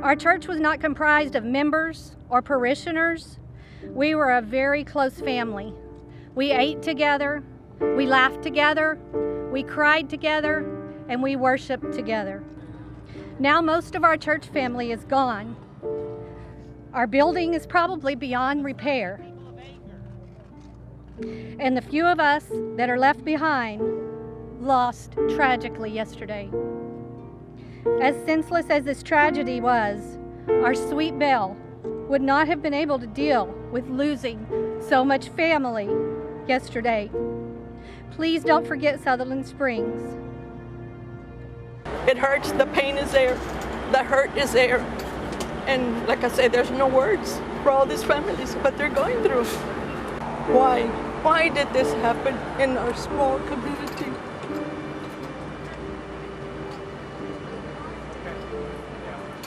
Our church was not comprised of members or parishioners. We were a very close family. We ate together, we laughed together, we cried together, and we worshiped together. Now most of our church family is gone. Our building is probably beyond repair. And the few of us that are left behind lost tragically yesterday. As senseless as this tragedy was, our sweet Belle would not have been able to deal with losing so much family yesterday. Please don't forget Sutherland Springs. It hurts, the pain is there, the hurt is there. And like I said, there's no words for all these families, what they're going through. Why? Why did this happen in our small community?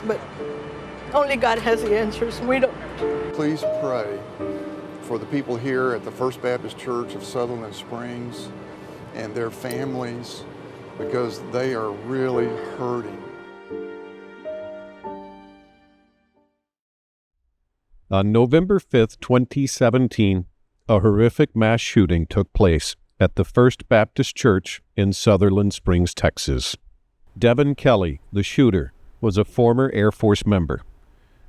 But only God has the answers. We don't. Please pray for the people here at the First Baptist Church of Sutherland Springs and their families, because they are really hurting. On November 5th, 2017, a horrific mass shooting took place at the First Baptist Church in Sutherland Springs, Texas. Devin Kelly, the shooter, was a former Air Force member.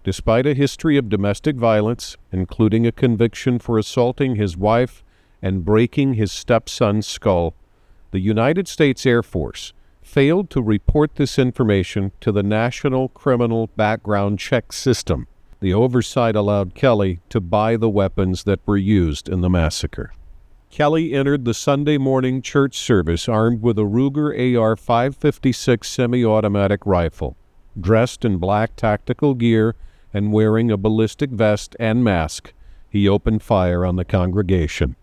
Despite a history of domestic violence, including a conviction for assaulting his wife and breaking his stepson's skull, the United States Air Force failed to report this information to the National Criminal Background Check System. The oversight allowed Kelly to buy the weapons that were used in the massacre. Kelly entered the Sunday morning church service armed with a Ruger AR-556 semi-automatic rifle. Dressed in black tactical gear and wearing a ballistic vest and mask, he opened fire on the congregation.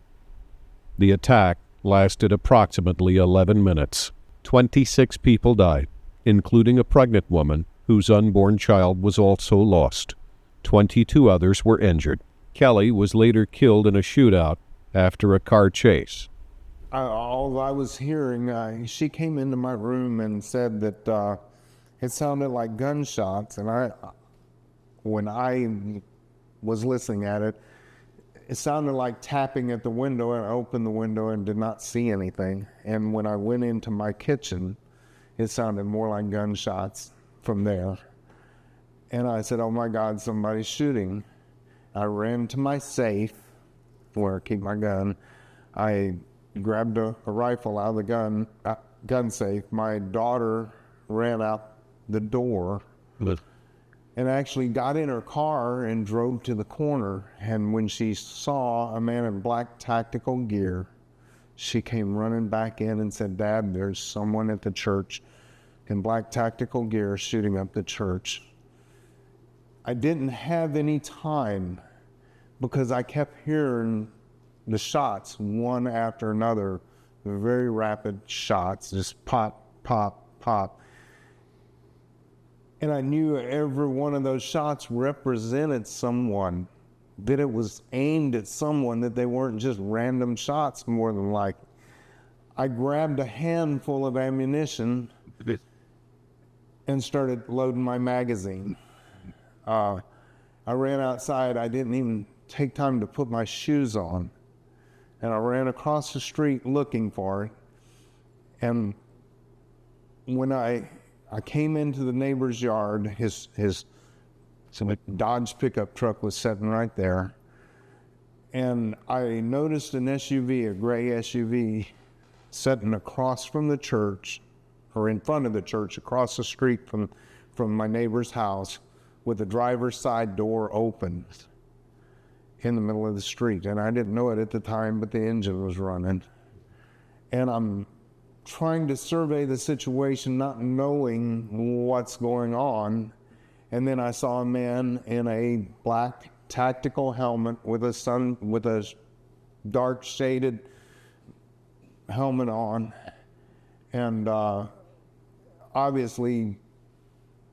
The attack lasted approximately 11 minutes. 26 people died, including a pregnant woman whose unborn child was also lost. 22 others were injured. Kelly was later killed in a shootout after a car chase. All I was hearing, she came into my room and said that it sounded like gunshots, and when I was listening at it, it sounded like tapping at the window, and I opened the window and did not see anything. And when I went into my kitchen, it sounded more like gunshots from there. And I said, oh my God, somebody's shooting. I ran to my safe where I keep my gun. I grabbed a rifle out of the gun safe. My daughter ran out the door and actually got in her car and drove to the corner. And when she saw a man in black tactical gear, she came running back in and said, Dad, there's someone at the church in black tactical gear shooting up the church. I didn't have any time because I kept hearing the shots one after another, very rapid shots, just pop, pop, pop. And I knew every one of those shots represented someone, that it was aimed at someone, that they weren't just random shots more than likely. I grabbed a handful of ammunition and started loading my magazine. I ran outside. I didn't even take time to put my shoes on. And I ran across the street looking for it. And when I came into the neighbor's yard, his Dodge pickup truck was sitting right there. And I noticed an SUV, a gray SUV, sitting across from the church, or in front of the church, across the street from my neighbor's house, with the driver's side door open in the middle of the street. And I didn't know it at the time, but the engine was running. And I'm trying to survey the situation, not knowing what's going on. And then I saw a man in a black tactical helmet with a dark shaded helmet on, and obviously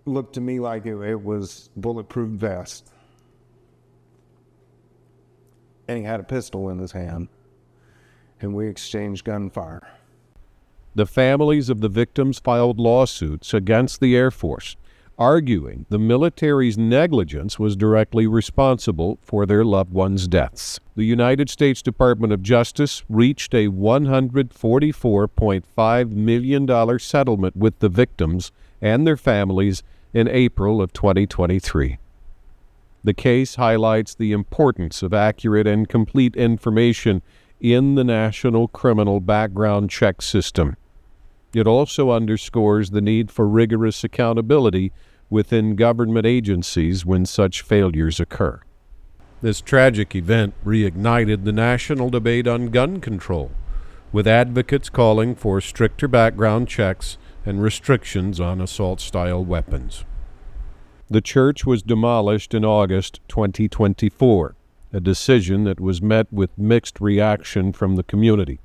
looked to me like it was bulletproof vest. And he had a pistol in his hand, and we exchanged gunfire. The families of the victims filed lawsuits against the Air Force, arguing the military's negligence was directly responsible for their loved ones' deaths. The United States Department of Justice reached a $144.5 million settlement with the victims and their families in April of 2023. The case highlights the importance of accurate and complete information in the National Criminal Background Check System. It also underscores the need for rigorous accountability within government agencies when such failures occur. This tragic event reignited the national debate on gun control, with advocates calling for stricter background checks and restrictions on assault-style weapons. The church was demolished in August 2024, a decision that was met with mixed reaction from the community.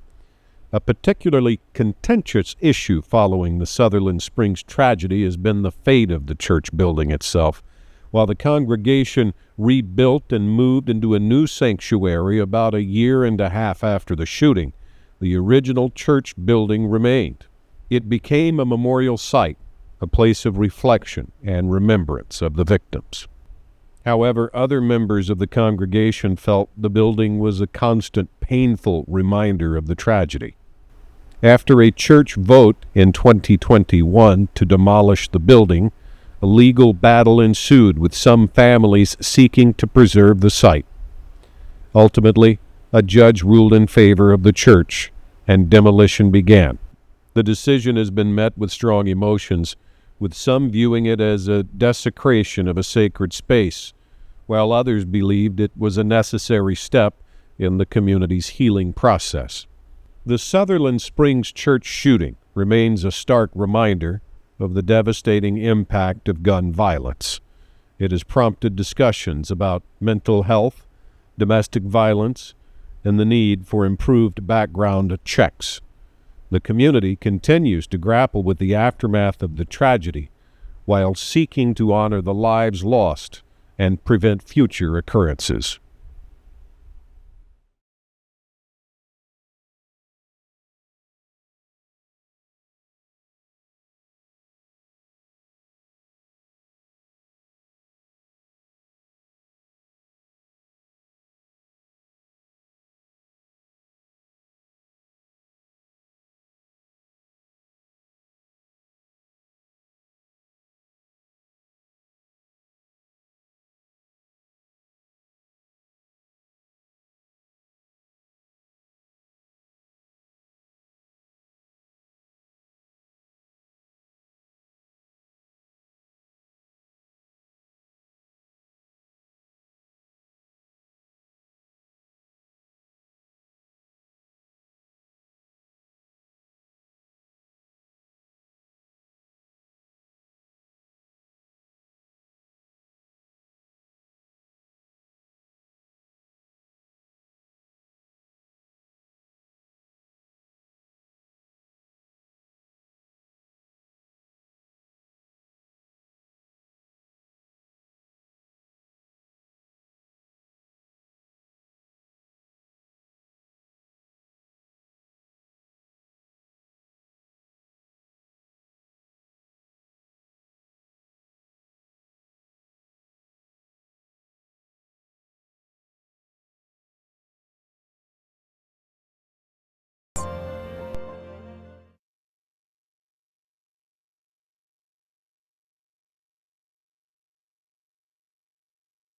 A particularly contentious issue following the Sutherland Springs tragedy has been the fate of the church building itself. While the congregation rebuilt and moved into a new sanctuary about a year and a half after the shooting, the original church building remained. It became a memorial site, a place of reflection and remembrance of the victims. However, other members of the congregation felt the building was a constant, painful reminder of the tragedy. After a church vote in 2021 to demolish the building, a legal battle ensued with some families seeking to preserve the site. Ultimately, a judge ruled in favor of the church, and demolition began. The decision has been met with strong emotions, with some viewing it as a desecration of a sacred space, while others believed it was a necessary step in the community's healing process. The Sutherland Springs church shooting remains a stark reminder of the devastating impact of gun violence. It has prompted discussions about mental health, domestic violence, and the need for improved background checks. The community continues to grapple with the aftermath of the tragedy while seeking to honor the lives lost and prevent future occurrences.